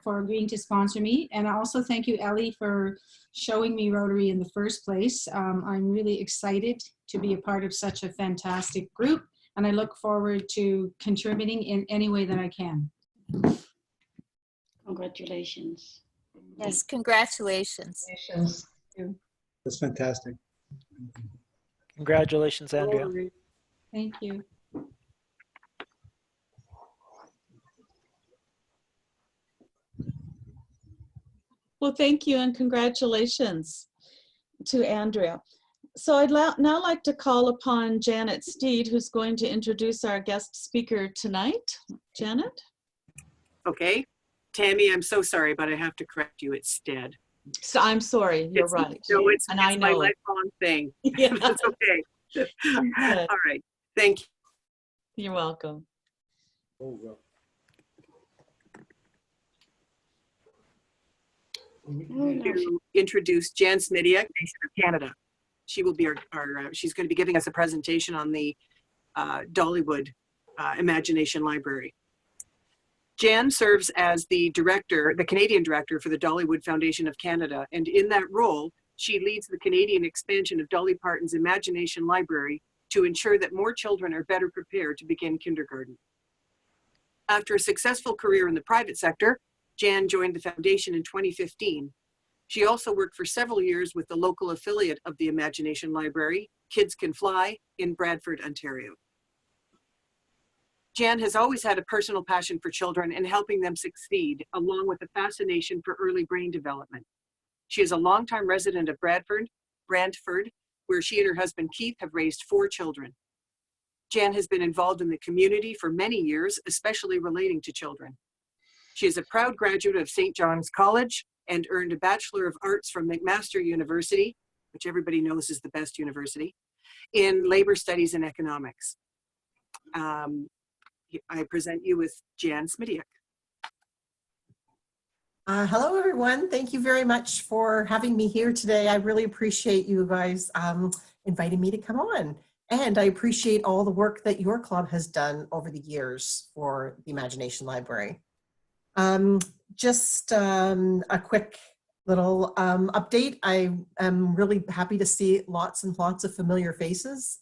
for agreeing to sponsor me. And I also thank you, Ellie, for showing me Rotary in the first place. I'm really excited to be a part of such a fantastic group, and I look forward to contributing in any way that I can. Congratulations. Yes, congratulations. That's fantastic. Congratulations, Andrea. Thank you. Well, thank you and congratulations to Andrea. So I'd now like to call upon Janet Steed, who's going to introduce our guest speaker tonight. Janet? Okay. Tammy, I'm so sorry, but I have to correct you. It's Stead. So I'm sorry, you're right. No, it's I know my lifelong thing. Yeah. That's okay. All right. Thank you. You're welcome. To introduce Jeanne Smitiuch, Nation of Canada. She will be she's going to be giving us a presentation on the Dollywood Imagination Library. Jeanne serves as the director, the Canadian director for the Dollywood Foundation of Canada, and in that role, she leads the Canadian expansion of Dolly Parton's Imagination Library to ensure that more children are better prepared to begin kindergarten. After a successful career in the private sector, Jeanne joined the foundation in 2015. She also worked for several years with the local affiliate of the Imagination Library, Kids Can Fly, in Bradford, Ontario. Jeanne has always had a personal passion for children and helping them succeed, along with a fascination for early brain development. She is a longtime resident of Brantford, where she and her husband Keith have raised 4 children. Jeanne has been involved in the community for many years, especially relating to children. She is a proud graduate of St. John's College and earned a Bachelor of Arts from McMaster University, which everybody knows is the best university, in Labor Studies and Economics. I present you with Jeanne Smitiuch. Hello, everyone. Thank you very much for having me here today. I really appreciate you guys inviting me to come on. And I appreciate all the work that your club has done over the years for the Imagination Library. Just a quick little update. I am really happy to see lots and lots of familiar faces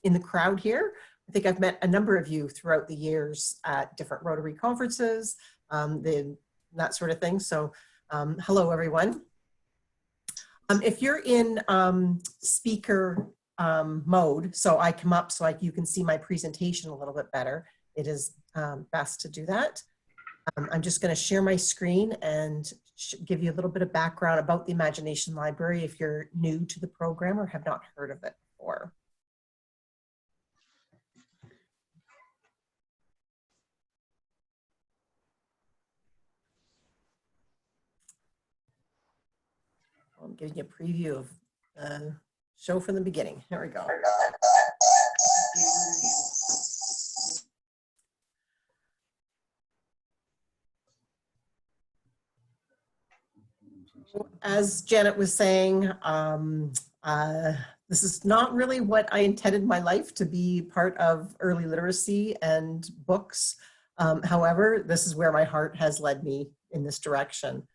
in the crowd here. I think I've met a number of you throughout the years at different Rotary conferences, that sort of thing. So hello, everyone. If you're in speaker mode, so I come up so you can see my presentation a little bit better, it is best to do that. I'm just going to share my screen and give you a little bit of background about the Imagination Library if you're new to the program or have not heard of it before. I'm giving you a preview of the show from the beginning. Here we go. As Janet was saying, this is not really what I intended my life to be part of early literacy and books. However, this is where my heart has led me in this direction.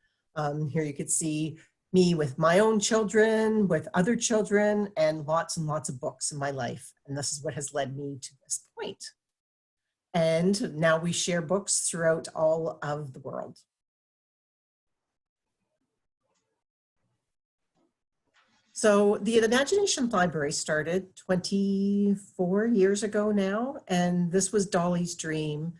Here you could see me with my own children, with other children, and lots of books in my life. And this is what has led me to this point. And now we share books throughout all of the world. So the Imagination Library started 24 years ago now, and this was Dolly's dream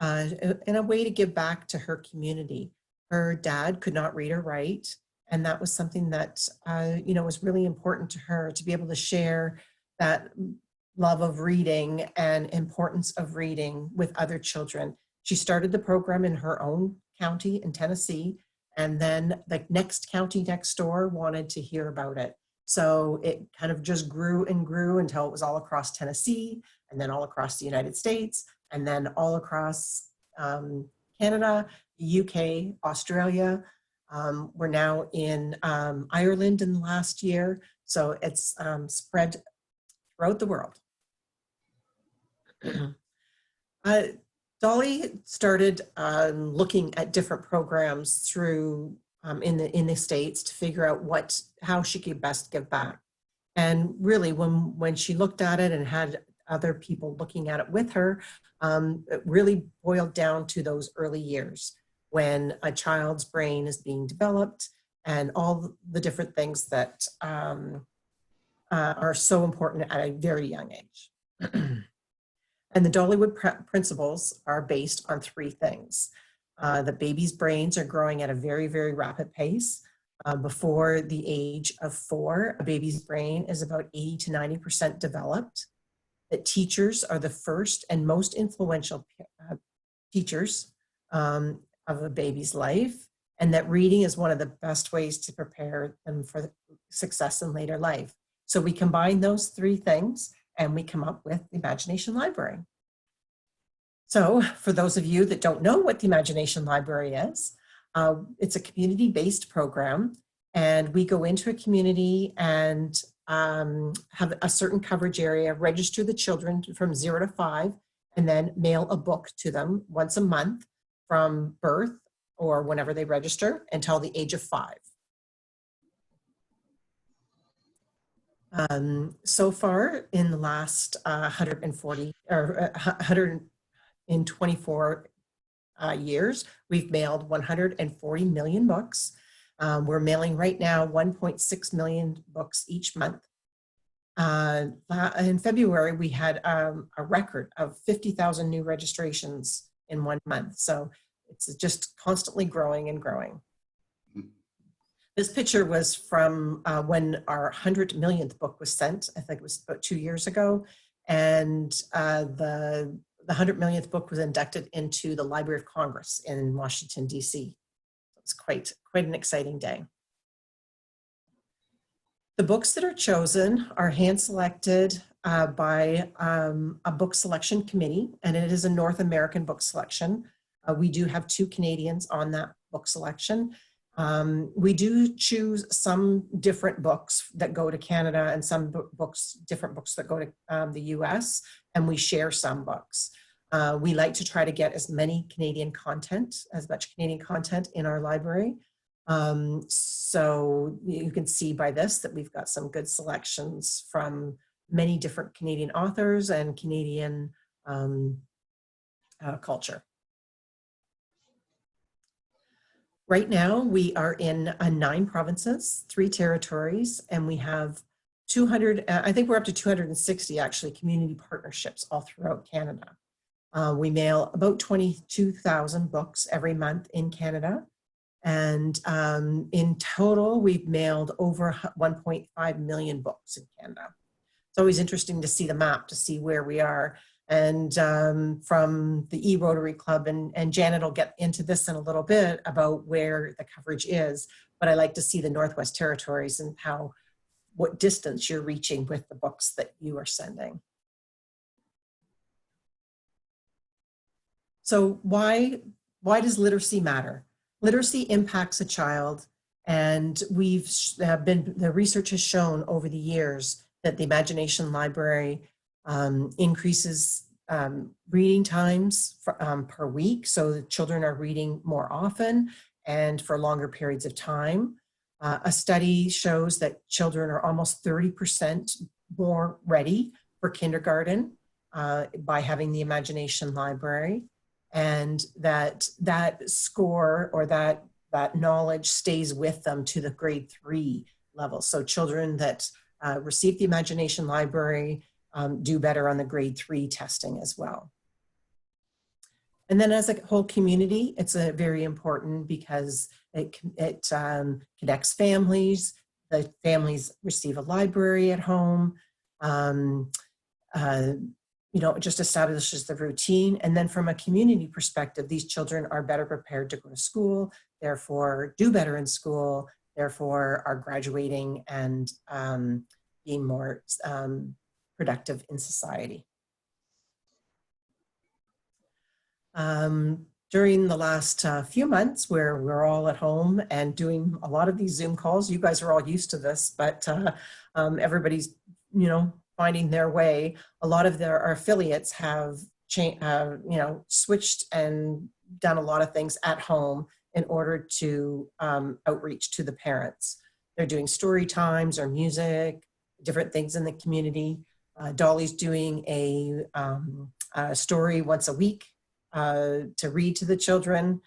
in a way to give back to her community. Her dad could not read or write, and that was something that was really important to her, to be able to share that love of reading and importance of reading with other children. She started the program in her own county in Tennessee, and then the next county next door wanted to hear about it. So it kind of just grew and grew until it was all across Tennessee, and then all across the United States, and then all across Canada, the UK, Australia. We're now in Ireland in the last year. So it's spread throughout the world. Dolly started looking at different programs through in the States to figure out how she could best give back. And really, when she looked at it and had other people looking at it with her, it really boiled down to those early years when a child's brain is being developed and all the different things that are so important at a very young age. And the Dollywood principles are based on three things. The baby's brains are growing at a very, very rapid pace. Before the age of 4, a baby's brain is about 80 to 90% developed. That teachers are the first and most influential teachers of a baby's life, and that reading is one of the best ways to prepare them for success in later life. So we combine those three things and we come up with the Imagination Library. So for those of you that don't know what the Imagination Library is, it's a community-based program, and we go into a community and have a certain coverage area, register the children from 0 to 5, and then mail a book to them once a month from birth or whenever they register until the age of 5. So far in the last 124 years, we've mailed 140 million books. We're mailing right now 1.6 million books each month. In February, we had a record of 50,000 new registrations in 1 month. So it's just constantly growing and growing. This picture was from when our 100 millionth book was sent. I think it was about 2 years ago. And the 100 millionth book was inducted into the Library of Congress in Washington, D.C. It's quite an exciting day. The books that are chosen are hand-selected by a book selection committee, and it is a North American book selection. We do have 2 Canadians on that book selection. We do choose some different books that go to Canada and some different books that go to the US, and we share some books. We like to try to get as much Canadian content in our library. So you can see by this that we've got some good selections from many different Canadian authors and Canadian culture. Right now, we are in 9 provinces, 3 territories, and we have 200, I think we're up to 260 actually, community partnerships all throughout Canada. We mail about 22,000 books every month in Canada. And in total, we've mailed over 1.5 million books in Canada. It's always interesting to see the map, to see where we are. And from the E-Rotary Club, and Janet will get into this in a little bit about where the coverage is, but I like to see the Northwest Territories and what distance you're reaching with the books that you are sending. So why does literacy matter? Literacy impacts a child, and the research has shown over the years that the Imagination Library increases reading times per week, so the children are reading more often and for longer periods of time. A study shows that children are almost 30% more ready for kindergarten by having the Imagination Library, and that score or that knowledge stays with them to the grade 3 level. So children that receive the Imagination Library do better on the grade 3 testing as well. And then as a whole community, it's very important because it connects families. The families receive a library at home. It just establishes the routine. And then from a community perspective, these children are better prepared to go to school, therefore do better in school, therefore are graduating and being more productive in society. During the last few months where we're all at home and doing a lot of these Zoom calls, you guys are all used to this, but everybody's, finding their way. A lot of our affiliates have switched and done a lot of things at home in order to outreach to the parents. They're doing story times or music, different things in the community. Dolly's doing a story once a week to read to the children.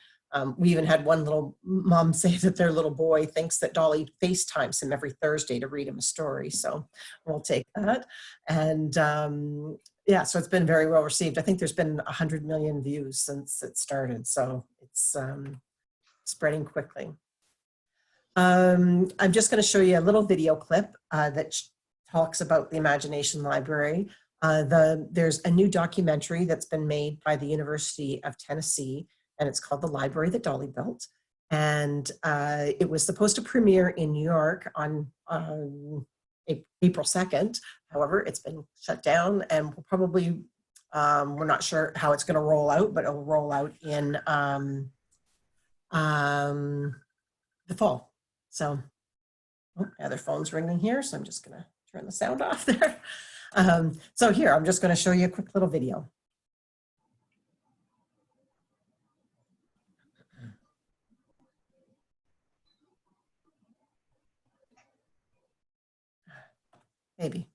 We even had one little mom say that their little boy thinks that Dolly FaceTimes him every Thursday to read him a story. So we'll take that. And yeah, so it's been very well received. I think there's been 100 million views since it started. So it's spreading quickly. I'm just going to show you a little video clip that talks about the Imagination Library. There's a new documentary that's been made by the University of Tennessee, and it's called The Library That Dolly Built. And it was supposed to premiere in New York on April 2nd. However, it's been shut down, and we'll probably, we're not sure how it's going to roll out, but it'll roll out in the fall. So, oh, other phone's ringing here, so I'm just going to turn the sound off there. So here, I'm just going to show you a quick little video. Maybe.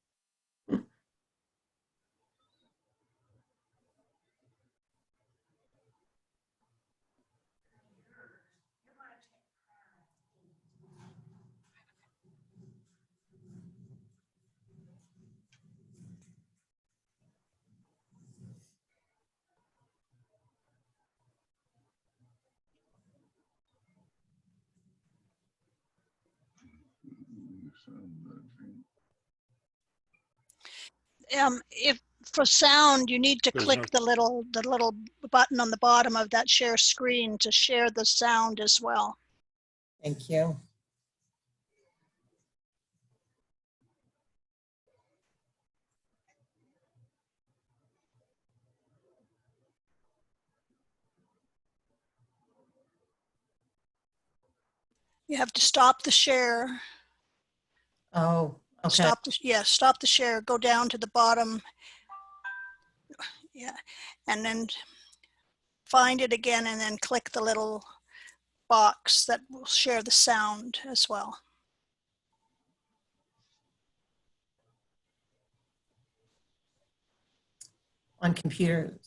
If for sound, you need to click the little button on the bottom of that share screen to share the sound as well. Thank you. You have to stop the share. Oh, okay. Stop the share, go down to the bottom. Yeah, and then find it again and then click the little box that will share the sound as well. On computers.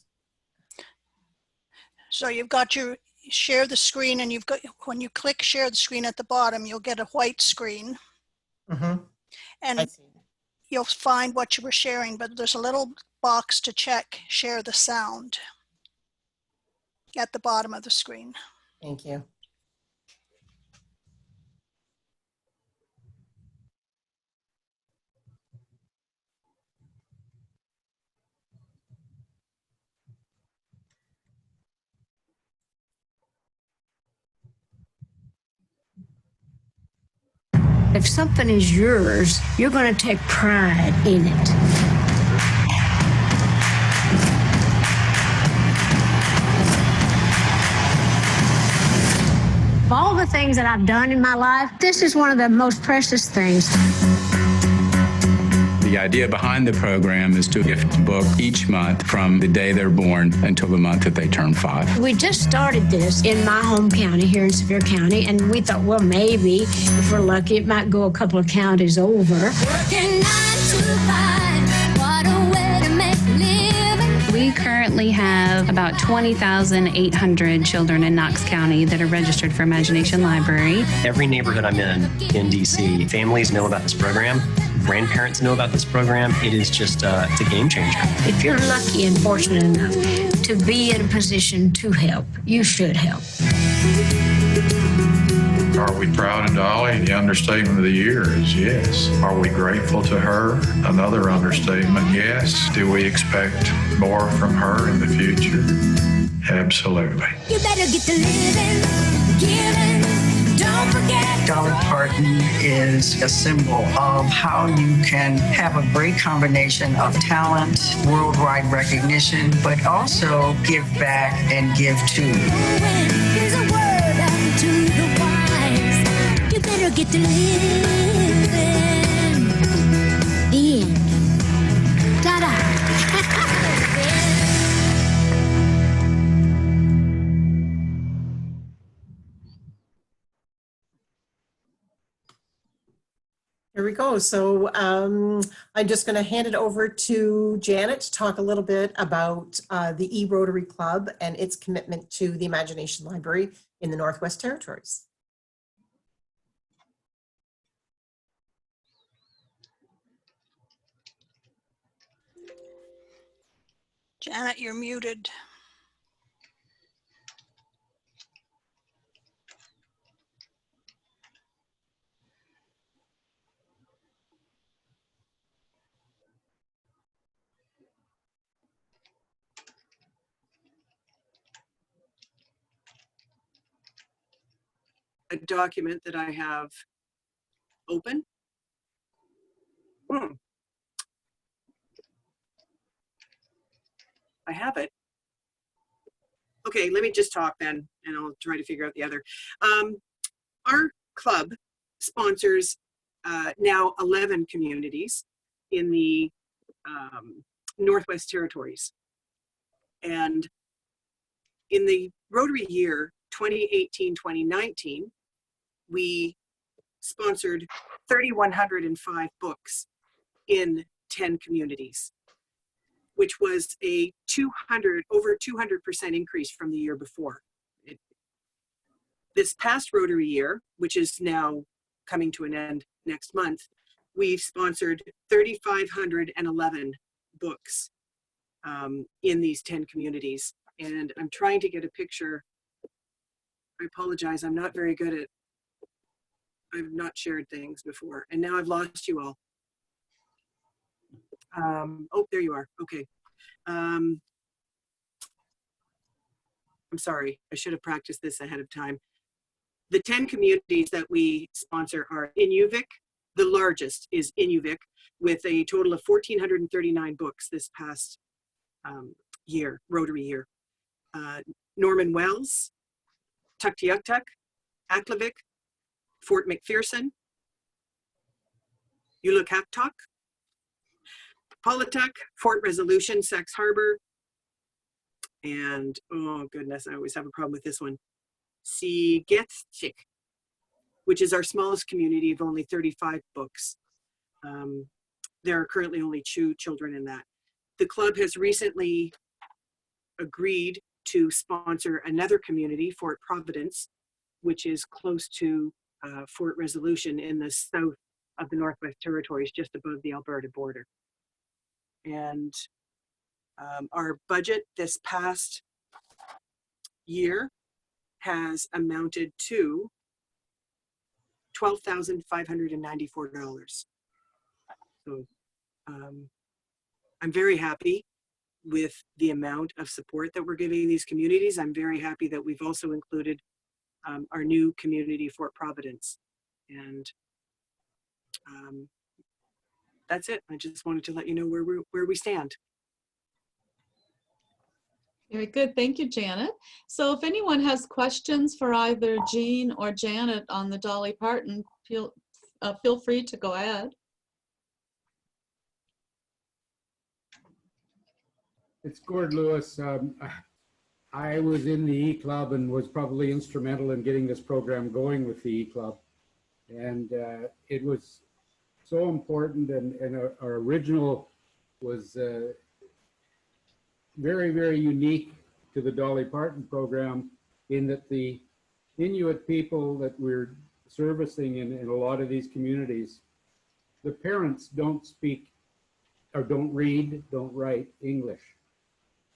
So you've got your share the screen, and you've got, when you click share the screen at the bottom, you'll get a white screen. Mm-hmm. And you'll find what you were sharing, but there's a little box to check share the sound at the bottom of the screen. Thank you. If something is yours, you're going to take pride in it. Of all the things that I've done in my life, this is one of the most precious things. The idea behind the program is to gift a book each month from the day they're born until the month that they turn 5. We just started this in my home county here in Sevier County, and we thought, well, maybe if we're lucky, it might go a couple of counties over. Working 9 to 5, what a way to make a living. We currently have about 20,800 children in Knox County that are registered for Imagination Library. Every neighborhood I'm in DC, families know about this program. Grandparents know about this program. It is just, it's a game changer. If you're lucky and fortunate enough to be in a position to help, you should help. Are we proud of Dolly? The understatement of the year is yes. Are we grateful to her? Another understatement, yes. Do we expect more from her in the future? Absolutely. You better get to living, giving. Don't forget. Dolly Parton is a symbol of how you can have a great combination of talent, worldwide recognition, but also give back and give too. Here's a word unto the wise. You better get to living. The end. Ta-da. Here we go. So I'm just going to hand it over to Janet to talk a little bit about the E-Rotary Club and its commitment to the Imagination Library in the Northwest Territories. Janet, you're muted. A document that I have open. I have it. Okay, let me just talk then, and I'll try to figure out the other. Our club sponsors now 11 communities in the Northwest Territories. And in the Rotary year 2018-2019, we sponsored 3,105 books in 10 communities, which was a over 200% increase from the year before. This past Rotary year, which is now coming to an end next month, we've sponsored 3,511 books in these 10 communities. And I'm trying to get a picture. I apologize, I'm not very good at, I've not shared things before, and now I've lost you all. Oh, there you are. Okay. I'm sorry, I should have practiced this ahead of time. The 10 communities that we sponsor are Inuvik. The largest is Inuvik, with a total of 1,439 books this past year, Rotary year. Norman Wells, Tuktoyaktuk, Aklavik, Fort McPherson, Ulukaktok, Polituk, Fort Resolution, Sax Harbor, and oh goodness, I always have a problem with this one, Sigethchik, which is our smallest community of only 35 books. There are currently only 2 children in that. The club has recently agreed to sponsor another community, Fort Providence, which is close to Fort Resolution in the south of the Northwest Territories, just above the Alberta border. And our budget this past year has amounted to $12,594. So I'm very happy with the amount of support that we're giving these communities. I'm very happy that we've also included our new community, Fort Providence. And that's it. I just wanted to let you know where we stand. Very good. Thank you, Janet. So if anyone has questions for either Jeanne or Janet on the Dolly Parton, feel free to go ahead. It's Gord Lewis. I was in the E-Club and was probably instrumental in getting this program going with the E-Club. And it was so important, and our original was very, very unique to the Dolly Parton program, in that the Inuit people that we're servicing in a lot of these communities, the parents don't speak or don't read, don't write English.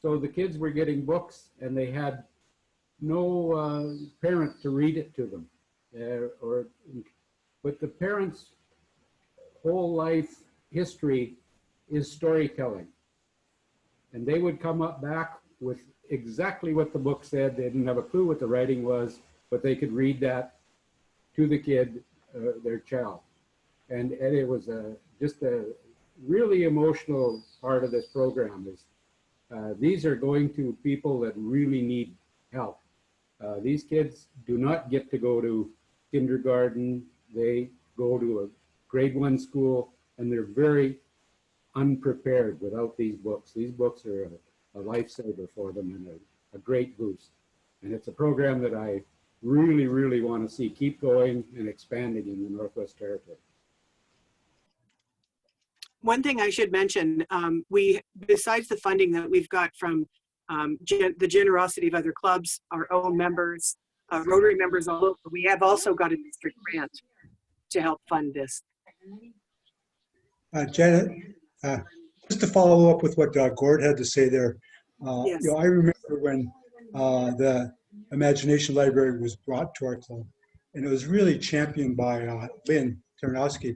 So the kids were getting books and they had no parent to read it to them. But the parents' whole life history is storytelling. And they would come up back with exactly what the book said. They didn't have a clue what the writing was, but they could read that to the kid, their child. And it was just a really emotional part of this program. Is these are going to people that really need help. These kids do not get to go to kindergarten. They go to a grade 1 school, and they're very unprepared without these books. These books are a lifesaver for them and a great boost. And it's a program that I really, really want to see keep going and expanding in the Northwest Territory. One thing I should mention, we, besides the funding that we've got from the generosity of other clubs, our own members, Rotary members all over, we have also got a district grant to help fund this. Janet, just to follow up with what Gord had to say there, Yes. you know, I remember when the Imagination Library was brought to our club, and it was really championed by Lynn Tarnowski.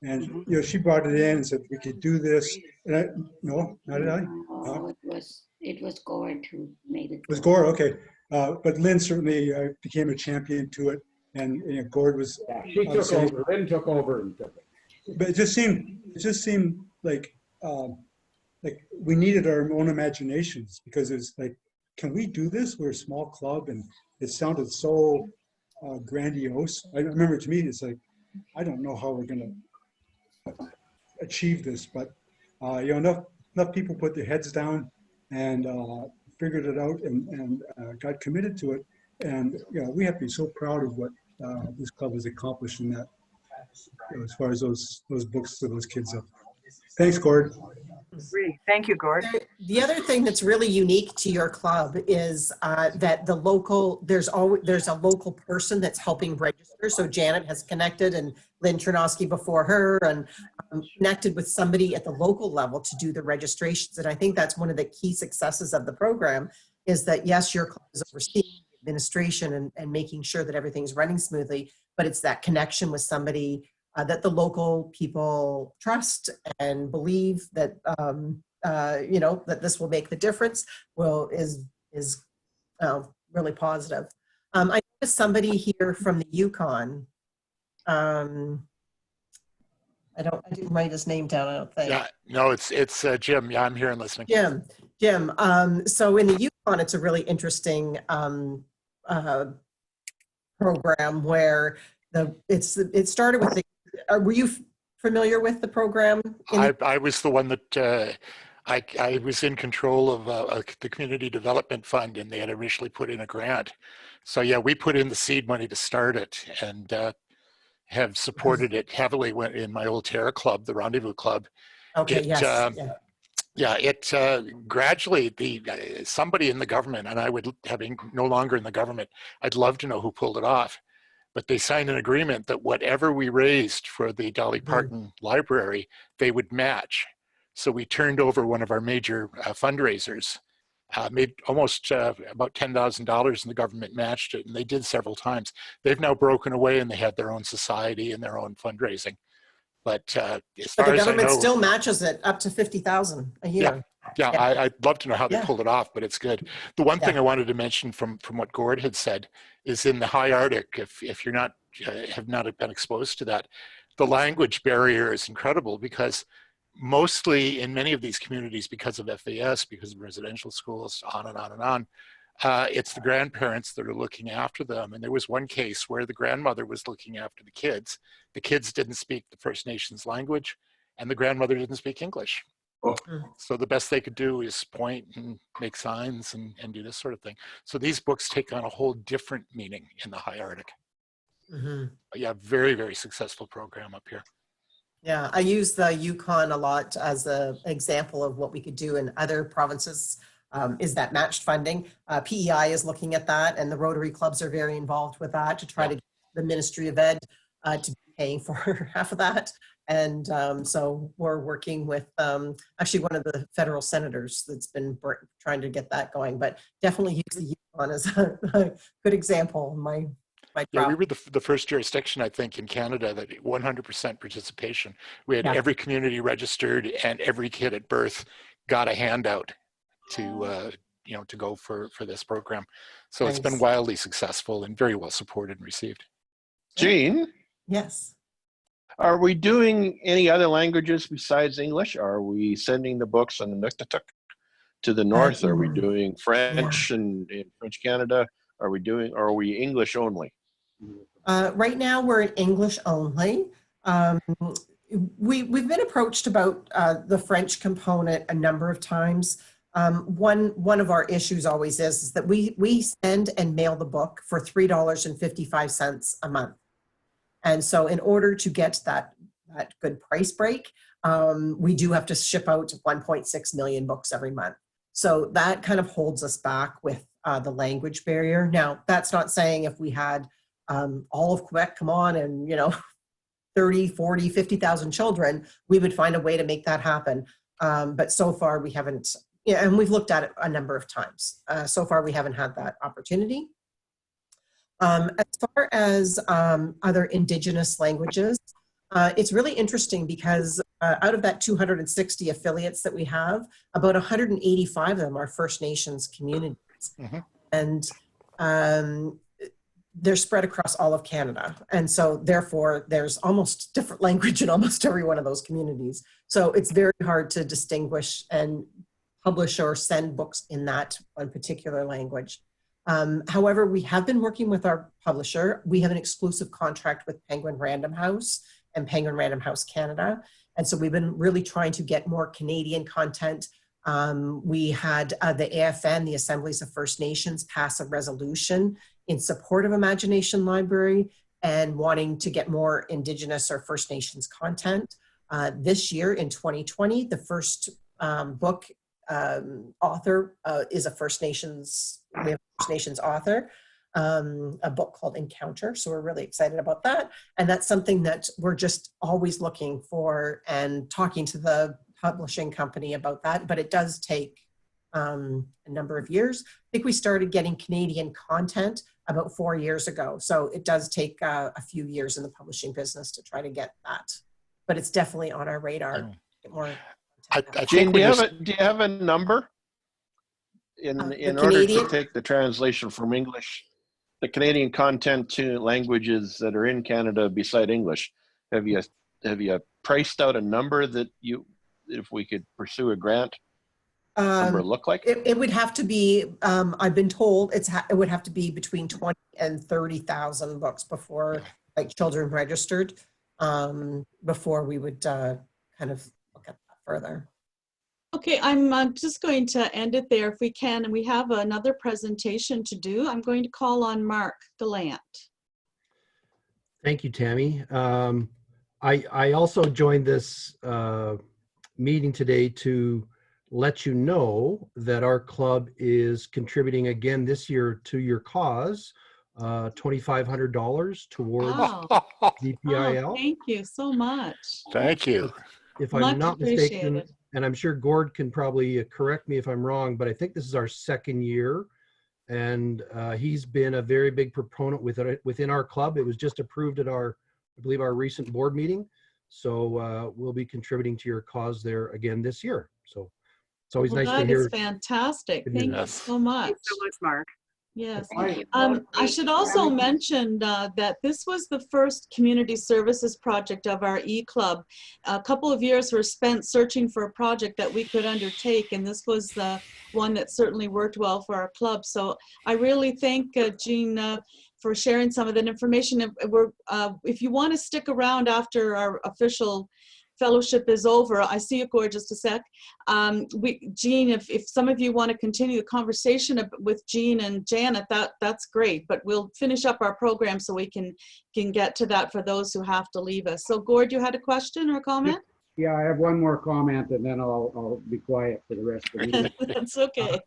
And you know, she brought it in and said we could do this. And no, not did I? No, it was Gord who made it. It was Gord, okay. But Lynn certainly became a champion to it, and you know, Gord was. She took over. Lynn took over and took it. But it just seemed like we needed our own imaginations, because it's like, can we do this? We're a small club, and it sounded so grandiose. I remember, to me, it's like, I don't know how we're going to achieve this, but you know, enough people put their heads down and figured it out and got committed to it. And you know, we have to be so proud of what this club has accomplished in that, you know, as far as those books to those kids up. Thanks, Gord. Great. Thank you, Gord. The other thing that's really unique to your club is that there's a local person that's helping register. So Janet has connected, and Lynn Tarnowski before her, and connected with somebody at the local level to do the registrations. And I think that's one of the key successes of the program, is that yes, your club is overseeing administration and making sure that everything's running smoothly, but it's that connection with somebody that the local people trust and believe that you know, that this will make the difference. Is really positive. I noticed somebody here from the Yukon. I didn't write his name down, I don't think. Yeah, no, it's Jim. Yeah, I'm here and listening. Jim. So in the Yukon, it's a really interesting program where it started with the. Were you familiar with the program? I was the one that I was in control of the Community Development Fund, and they had initially put in a grant. So yeah, we put in the seed money to start it, and have supported it heavily in my old Terra Club, the Rendezvous Club. Okay, yes. Gradually, somebody in the government, and I would, having no longer in the government, I'd love to know who pulled it off. But they signed an agreement that whatever we raised for the Dolly Parton Library, they would match. So we turned over one of our major fundraisers, made almost about $10,000, and the government matched it, and they did several times. They've now broken away, and they had their own society and their own fundraising. But as far the as government I know, still matches it up to $50,000 a year. Yeah, I'd love to know how they pulled it off, but it's good. The one thing I wanted to mention from what Gord had said is in the high Arctic, if you're not, have not been exposed to that, the language barrier is incredible, because mostly in many of these communities, because of FAS, because of residential schools, on and on and on, it's the grandparents that are looking after them. And there was one case where the grandmother was looking after the kids. The kids didn't speak the First Nations language, and the grandmother didn't speak English. So the best they could do is point and make signs and do this sort of thing. So these books take on a whole different meaning in the high Arctic. Yeah, very, very successful program up here. Yeah, I use the Yukon a lot as an example of what we could do in other provinces, is that matched funding. PEI is looking at that, and the Rotary clubs are very involved with that to try to get the Ministry of Ed to be paying for half of that. And so we're working with actually one of the federal senators that's been trying to get that going, but definitely use the Yukon as a good example. Yeah, we were the first jurisdiction, I think, in Canada that 100% participation. We had every community registered, and every kid at birth got a handout to to go for this program. So It's been wildly successful and very well supported and received. Jeanne? Yes. Are we doing any other languages besides English? Are we sending the books on the Nuktatuk to the north? Are we doing French in French Canada? Are we English only? Right now we're in English only. We've been approached about the French component a number of times. One of our issues always is that we send and mail the book for $3.55 a month. And so in order to get that good price break, we do have to ship out 1.6 million books every month. So that kind of holds us back with the language barrier. Now, that's not saying if we had all of Quebec come on and, 30, 40, 50,000 children, we would find a way to make that happen. But so far we haven't, and we've looked at it a number of times. So far we haven't had that opportunity. As far as other Indigenous languages, it's really interesting because out of that 260 affiliates that we have, about 185 of them are First Nations communities. Mm-hmm. And they're spread across all of Canada. And so therefore there's almost different language in almost every one of those communities. So it's very hard to distinguish and publish or send books in that one particular language. However, we have been working with our publisher. We have an exclusive contract with Penguin Random House and Penguin Random House Canada. And so we've been really trying to get more Canadian content. We had the AFN, the Assemblies of First Nations, pass a resolution in support of Imagination Library and wanting to get more Indigenous or First Nations content. This year in 2020, the first book author is a First Nations, we have a First Nations author, a book called Encounter. So we're really excited about that. And that's something that we're just always looking for and talking to the publishing company about that, but it does take a number of years. I think we started getting Canadian content about 4 years ago. So it does take a few years in the publishing business to try to get that, but it's definitely on our radar. Get more Jeanne, do you have a number in order to take the translation from English, the Canadian content to languages that are in Canada beside English? Have you priced out a number that if we could pursue a grant, number look like? It would have to be, I've been told it would have to be between 20 and 30,000 books before, like, children registered, before we would kind of look at that further. Okay, I'm just going to end it there if we can, and we have another presentation to do. I'm going to call on Mark Gallant. Thank you, Tammy. I also joined this meeting today to let you know that our club is contributing again this year to your cause, $2,500 towards DPIL. Oh, thank you so much. Thank you. If I'm not mistaken, and I'm sure Gord can probably correct me if I'm wrong, but I think this is our second year, and he's been a very big proponent within our club. It was just approved at I believe our recent board meeting. So we'll be contributing to your cause there again this year. So it's always nice to hear. That is fantastic. Thank you so much. Thanks so much, Mark. Yes. I should also mention that this was the first community services project of our E-Club. A couple of years were spent searching for a project that we could undertake, and this was the one that certainly worked well for our club. So I really thank Jeanne for sharing some of that information. If you want to stick around after our official fellowship is over, I see you, Gord, just a sec. Jeanne, if some of you want to continue the conversation with Jeanne and Janet, that's great, but we'll finish up our program so we can get to that for those who have to leave us. So Gord, you had a question or a comment? Yeah, I have one more comment and then I'll be quiet for the rest of the meeting. That's okay.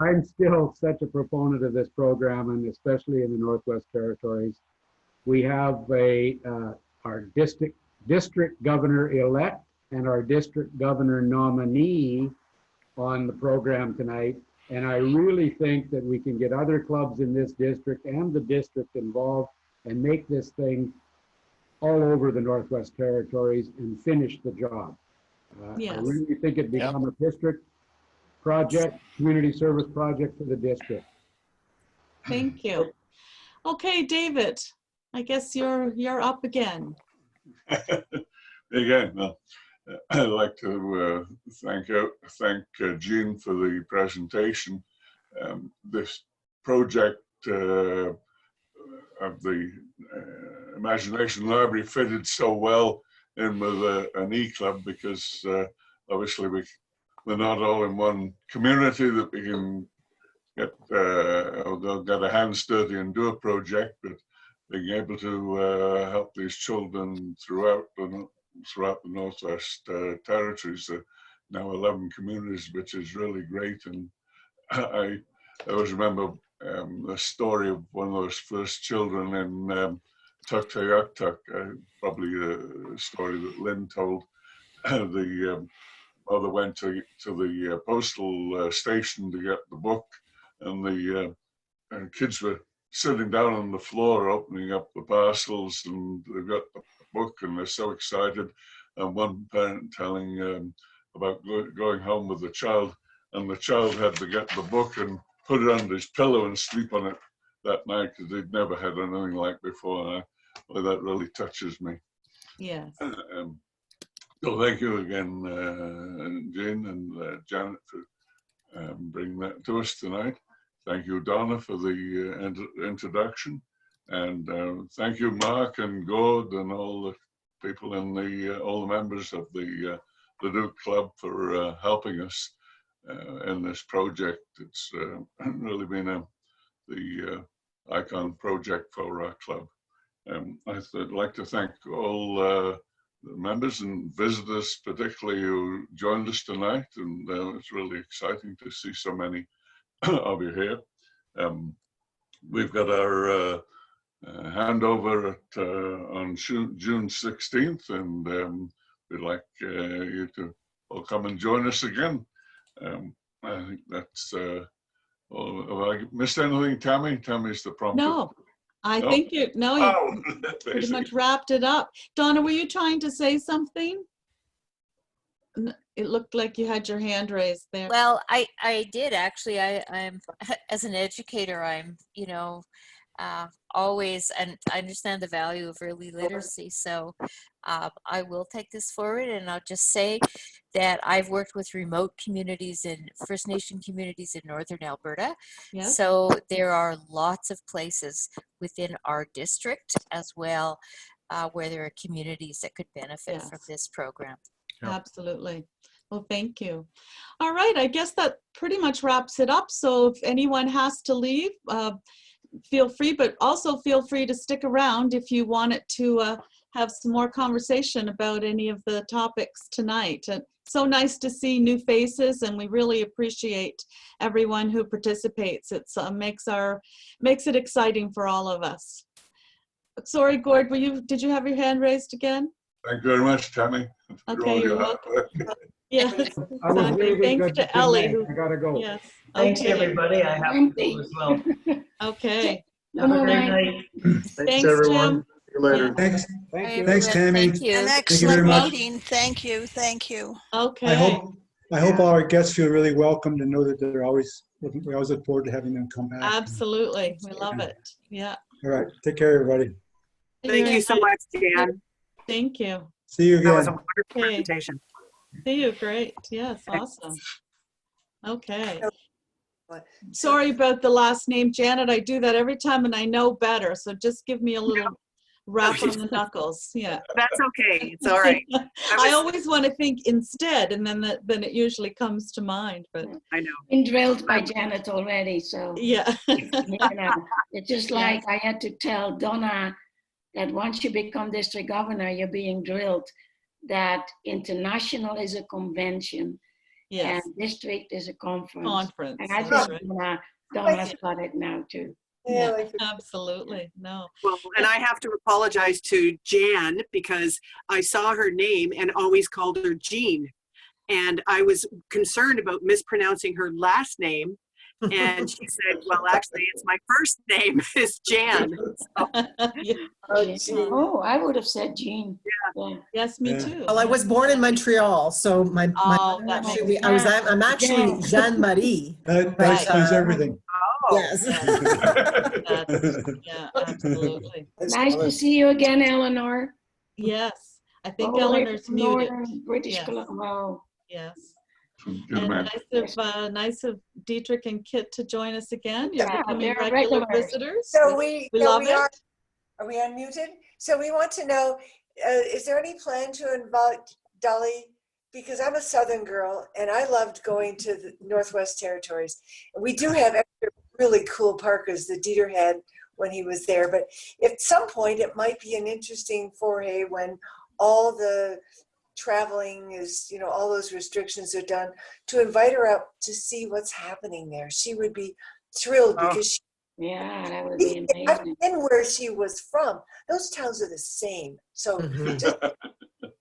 I'm still such a proponent of this program, and especially in the Northwest Territories. We have our district governor-elect and our district governor nominee on the program tonight. And I really think that we can get other clubs in this district and the district involved and make this thing all over the Northwest Territories and finish the job. Yes. I really think it become a district project, community service project for the district. Thank you. Okay, David, I guess you're up again. Again, well, I'd like to thank Jeanne for the presentation. This project of the Imagination Library fitted so well in with an E-Club because obviously we're not all in one community that we can get a hands dirty and do a project, but being able to help these children throughout the throughout the Northwest Territories. Now 11 communities, which is really great. And I always remember the story of one of those first children in Tuktoyaktuk, probably a story that Lynn told. The mother went to the postal station to get the book, and the kids were sitting down on the floor opening up the parcels, and they've got the book and they're so excited. And one parent telling about going home with the child, and the child had to get the book and put it under his pillow and sleep on it that night because they'd never had anything like before. Well, that really touches me. Yes. So thank you again, Jeanne and Janet, for bringing that to us tonight. Thank you, Donna, for the introduction. And thank you, Mark and Gord and all the people in all the members of the Leduc Club for helping us in this project. It's really been the icon project for our club. I'd like to thank all the members and visitors, particularly who joined us tonight, and it's really exciting to see so many of you here. We've got our handover on June 16th, and we'd like you to all come and join us again. I think that's all. Have I missed anything, Tammy? Tammy's the prompter. No, I No? think you pretty Basically. much wrapped it up. Donna, were you trying to say something? It looked like you had your hand raised there. Well, I did actually. I'm as an educator, I'm, always, and I understand the value of early literacy. So I will take this forward, and I'll just say that I've worked with remote communities and First Nation communities in Northern Alberta. Yes. So there are lots of places within our district as well where there are communities that could benefit from this program. Absolutely. Well, thank you. All right, I guess that pretty much wraps it up. So if anyone has to leave, feel free, but also feel free to stick around if you wanted to have some more conversation about any of the topics tonight. And so nice to see new faces, and we really appreciate everyone who participates. It makes it exciting for all of us. Sorry, Gord, did you have your hand raised again? Thank you very much, Tammy. Okay, you're welcome. Yes, I was waving thanks good to Ellie. night. I gotta go. Yes. Thanks, Okay. everybody. I have to go as well. Okay. Have a great night. Thanks, everyone. Jim. See you later. Yeah. Thanks. Thank you. Thanks, Tammy. Thank you. An Thank you very excellent much. meeting. Thank you. Thank you. Okay. I hope all our guests feel really welcomed and know that we always look forward to having them come back. Absolutely. We love it. Yeah. All right. Take care, everybody. Thank you so much, Jeanne. Thank you. See you That was a again. wonderful presentation. See you. Great. Yes. Awesome. Okay. Sorry about the last name, Janet. I do that every time and I know better. So just give me a little rap on the knuckles. Yeah. That's okay. It's all right. I always want to think instead, and then it usually comes to mind. But I know. Been drilled by Janet already, so yeah. It's just like I had to tell Donna that once you become district governor, you're being drilled. That international is a convention, yes, and district is a conference. Conference. And I That's think right. Donna's got it now too. Yeah, absolutely. No. Well, and I have to apologize to Jeanne because I saw her name and always called her Jeanne. And I was concerned about mispronouncing her last name. And she said, well, actually, it's my first name is Jan. So, Oh, I would have said Jean. Yeah. Yes, me too. Well, I was born in Montreal, so my that actually, makes I'm actually Jeanne Marie. That explains everything. Oh. Yes. Yeah, absolutely. Nice to see you again, Eleanor. Yes, I think All the way Eleanor's from muted. Northern British Yes. Columbia. Wow. Yes. Good And man. nice of Dietrich and Kit to join us again. You're Yeah, becoming they're regular regulars. visitors. So we love it. Are we unmuted? So we want to know, is there any plan to invite Dolly? Because I'm a Southern girl and I loved going to the Northwest Territories. And we do have extra really cool parkas that Dieter had when he was there. But at some point, it might be an interesting foray when all the traveling is, all those restrictions are done, to invite her out to see what's happening there. She would be thrilled because yeah, that would be amazing. I've been where she was from. Those towns are the same. So just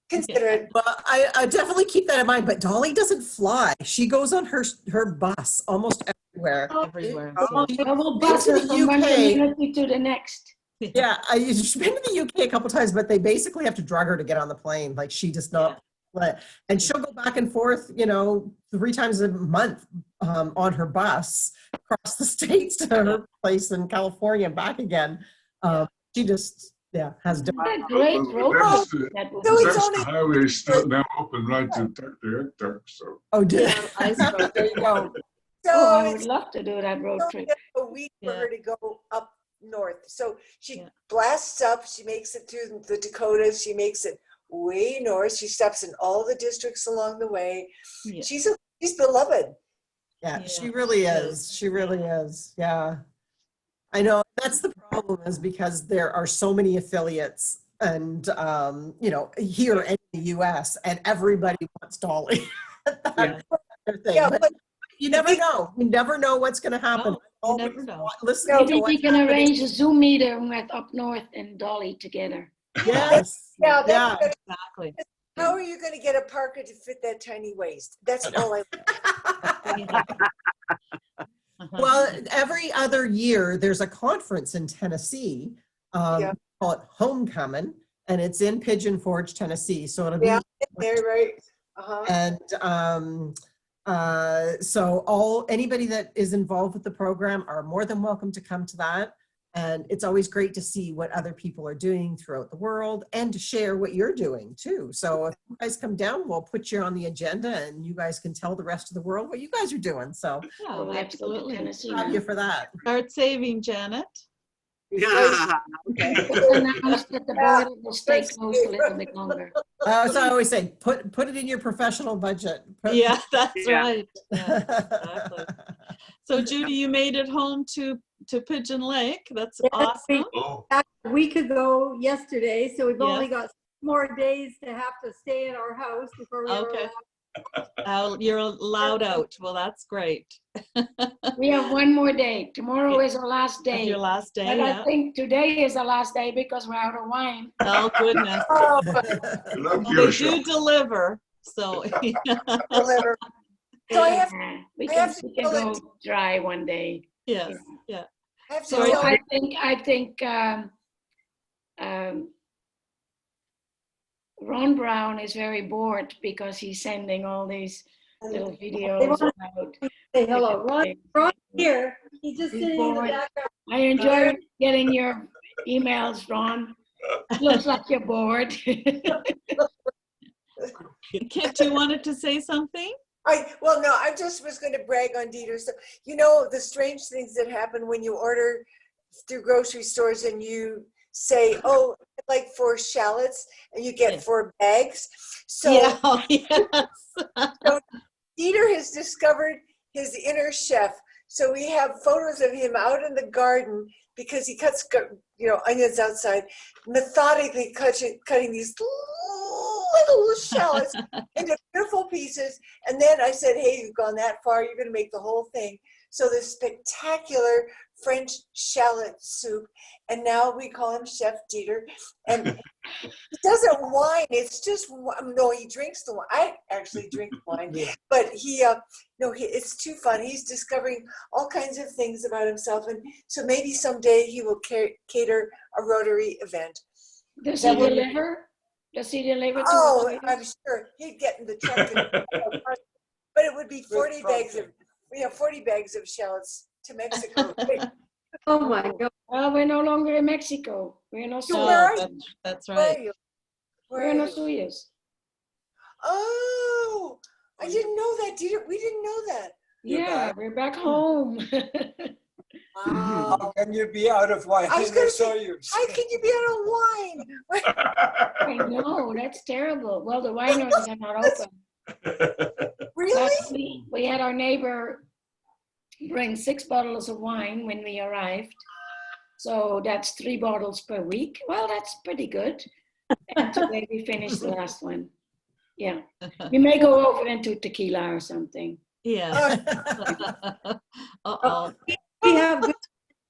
consider it. Well, I definitely keep that in mind, but Dolly doesn't fly. She goes on her bus almost everywhere. Everywhere. We'll Been bus to her the from one UK. community to the next. Yeah, she's been to the UK a couple times, but they basically have to drug her to get on the plane. Like she does not let, and she'll go back and forth, 3 times a month on her bus across the states to her place in California and back again. She just, has What a great road trip that would be. The highway's now open right to Turk, so. Oh, dear. There you go. So I would love to do that road trip. A week for her to go up north. So she blasts up, she makes it through the Dakotas, she makes it way north, she stops in all the districts along the way. She's beloved. Yeah, she really is. She really is. Yeah. I know that's the problem, is because there are so many affiliates and, here in the US, and everybody wants Dolly. But you never know. You never know what's going to happen. You never know. Maybe we can arrange a Zoom meeting with up north and Dolly together. Yes. Exactly. How are you going to get a parka to fit that tiny waist? That's all I Well, every other year there's a conference in Tennessee, called Homecoming, and it's in Pigeon Forge, Tennessee. So it'll be there, right? And so anybody that is involved with the program are more than welcome to come to that. And it's always great to see what other people are doing throughout the world and to share what you're doing too. So if you guys come down, we'll put you on the agenda and you guys can tell the rest of the world what you guys are doing. So Absolutely. Thank you for that. Start saving, Janet. Yeah. Okay. Announced that the board will stay closed a little bit longer. So I always say, put it in your professional budget. That's right. Yeah, exactly. So Judy, you made it home to Pigeon Lake. That's awesome. A week ago yesterday, so we've only got more days to have to stay in our house before we were allowed. You're allowed out. Well, that's great. We have one more day. Tomorrow is our last day. Your last day. And I think today is the last day because we're out of wine. Oh goodness. They do deliver. So deliver. So we can go dry one day. Yes. Yeah. So I think Ron Brown is very bored because he's sending all these little videos out. Say hello, Ron here. He's just sitting in the background. I enjoy getting your emails, Ron. Looks like you're bored. Kit, you wanted to say something? I just was going to brag on Dieter. So, the strange things that happen when you order through grocery stores and you say, oh, I'd like 4 shallots, and you get 4 bags. So, so Dieter has discovered his inner chef. So we have photos of him out in the garden because he cuts, onions outside, methodically cutting these little shallots into beautiful pieces. And then I said, hey, you've gone that far, you're going to make the whole thing. So this spectacular French shallot soup. And now we call him Chef Dieter. And he doesn't whine. It's just, he drinks the wine. I actually drink wine. But it's too fun. He's discovering all kinds of things about himself. And so maybe someday he will cater a Rotary event. Does he deliver? Does he deliver? Oh, I'm sure he'd get in the truck. But it would be 40 bags of shallots to Mexico. Oh my God! Well, we're no longer in Mexico. We're in So where are you? That's Where are right. you? We're in Asturias. Oh, I didn't know that. We didn't know that. Yeah, we're back home. Wow. How can you be out of wine? I was going to say, how can you be out of wine? I know, that's terrible. Well, the wineries are not open. Really? We had our neighbor bring 6 bottles of wine when we arrived. So that's 3 bottles per week. Well, that's pretty good. And today we finished the last one. Yeah. We may go over into tequila or something. Yeah. Uh-oh. We have,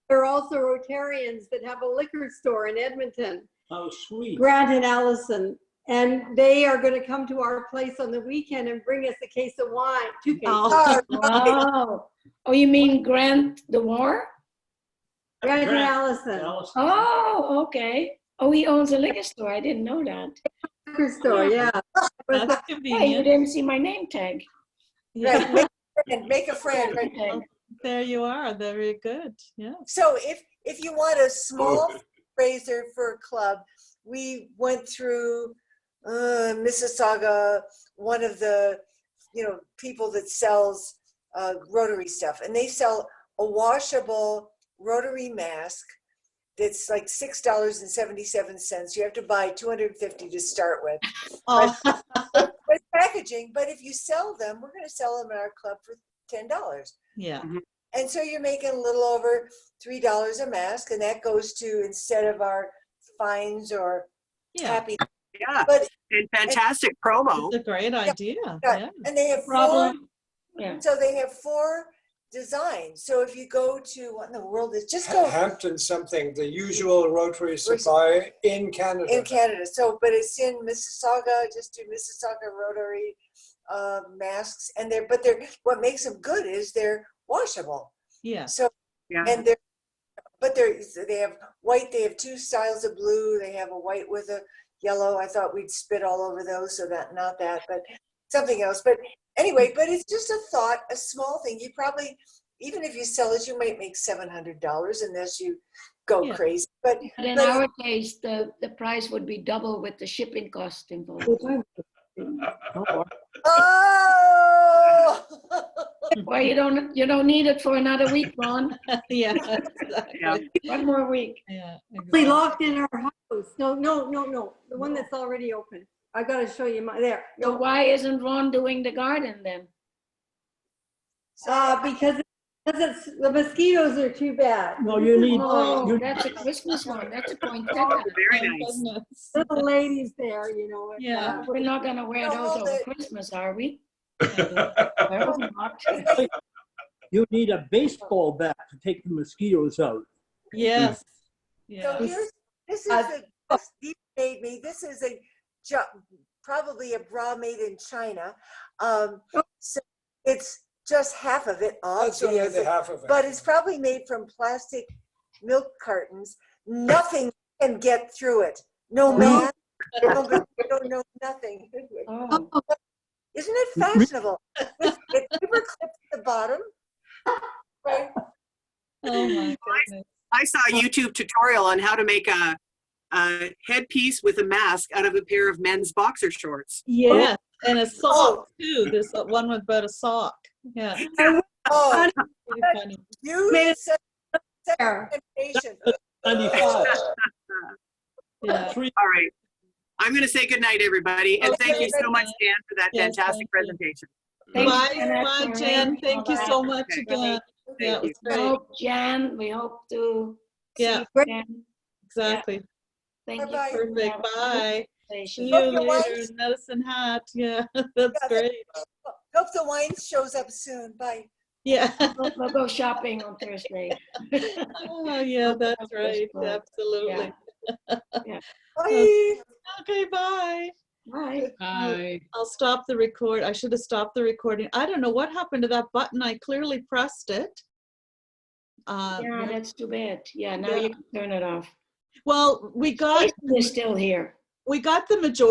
there are also Rotarians that have a liquor store in Edmonton. Oh, sweet. Grant and Allison. And they are going to come to our place on the weekend and bring us a case of wine, 2 cases. Oh, oh, you mean Grant the War? Grant and Allison. Oh, okay. Oh, he owns a liquor store. I didn't know that. Liquor store, yeah. That's Hey, you convenient. didn't see my name tag. Yeah. Make a friend. There you are. Very good. Yeah. So if you want a small fundraiser for a club, we went through Mississauga, one of the people that sells Rotary stuff, and they sell a washable Rotary mask that's like $6.77. You have to buy 250 to start with. Oh. But packaging, but if you sell them, we're going to sell them in our club for $10. Yeah. And so you're making a little over $3 a mask, and that goes to, instead of our fines or happy. Yeah, but and fantastic promo. It's a great idea. Yeah. And they have Problem. So they have 4 designs. So if you go to, what in the world is, just go Hampton something, the usual Rotary supply in Canada. in Canada. So, but it's in Mississauga, just do Mississauga Rotary masks, and what makes them good is they're washable. Yeah. So, and they have white, they have 2 styles of blue, they have a white with a yellow. I thought we'd spit all over those, so that, not that, but something else. But anyway, but it's just a thought, a small thing. You probably, even if you sell it, you might make $700 unless you go crazy. But in our case, the price would be double with the shipping cost involved. Oh! Well, you don't need it for another week, Ron. Yeah, exactly. One more week. Yeah, We locked in our house. No. The one that's already open. I got to show you there. So why isn't Ron doing the garden then? Because the mosquitoes are too bad. No, you need. Oh, that's a Christmas one. That's a point. Very nice. Little ladies there, Yeah. We're not gonna wear those over Christmas, are we? You need a baseball bat to take the mosquitoes out. Yes. So this is a Steve made me. This is probably a bra made in China. So it's just half of it, obviously, That's only the half of it. but it's probably made from plastic milk cartons. Nothing can get through it. No mask, no nothing. Oh. Isn't it fashionable? With paper clips at the bottom. Right. Oh my goodness. I saw a YouTube tutorial on how to make a headpiece with a mask out of a pair of men's boxer shorts. Yeah, and a sock too. There's one about a sock. Yeah. Oh, Pretty funny. you Made said segmentation. 95. Yeah. All right. I'm going to say goodnight, everybody. And thank you so much, Dan, for that Yes, fantastic thank you. presentation. Bye, Jen. Thank you so much again. Yeah, it was great. Jan, we hope to see Yeah, you again. exactly. Thank Bye-bye. you. Perfect. Bye. See you Hope your later, wine- Medicine Hat. Yeah, that's great. Hope the wine shows up soon. Bye. Yeah. We'll go shopping on Thursday. Oh, yeah, that's right. Absolutely. Yeah. Bye. Okay, bye. Bye. I'll stop the record. I should have stopped the recording. I don't know what happened to that button. I clearly pressed it. Yeah, that's too bad. Yeah, now Yeah. you can turn it off. Well, we got Jason is still here. we got the majority.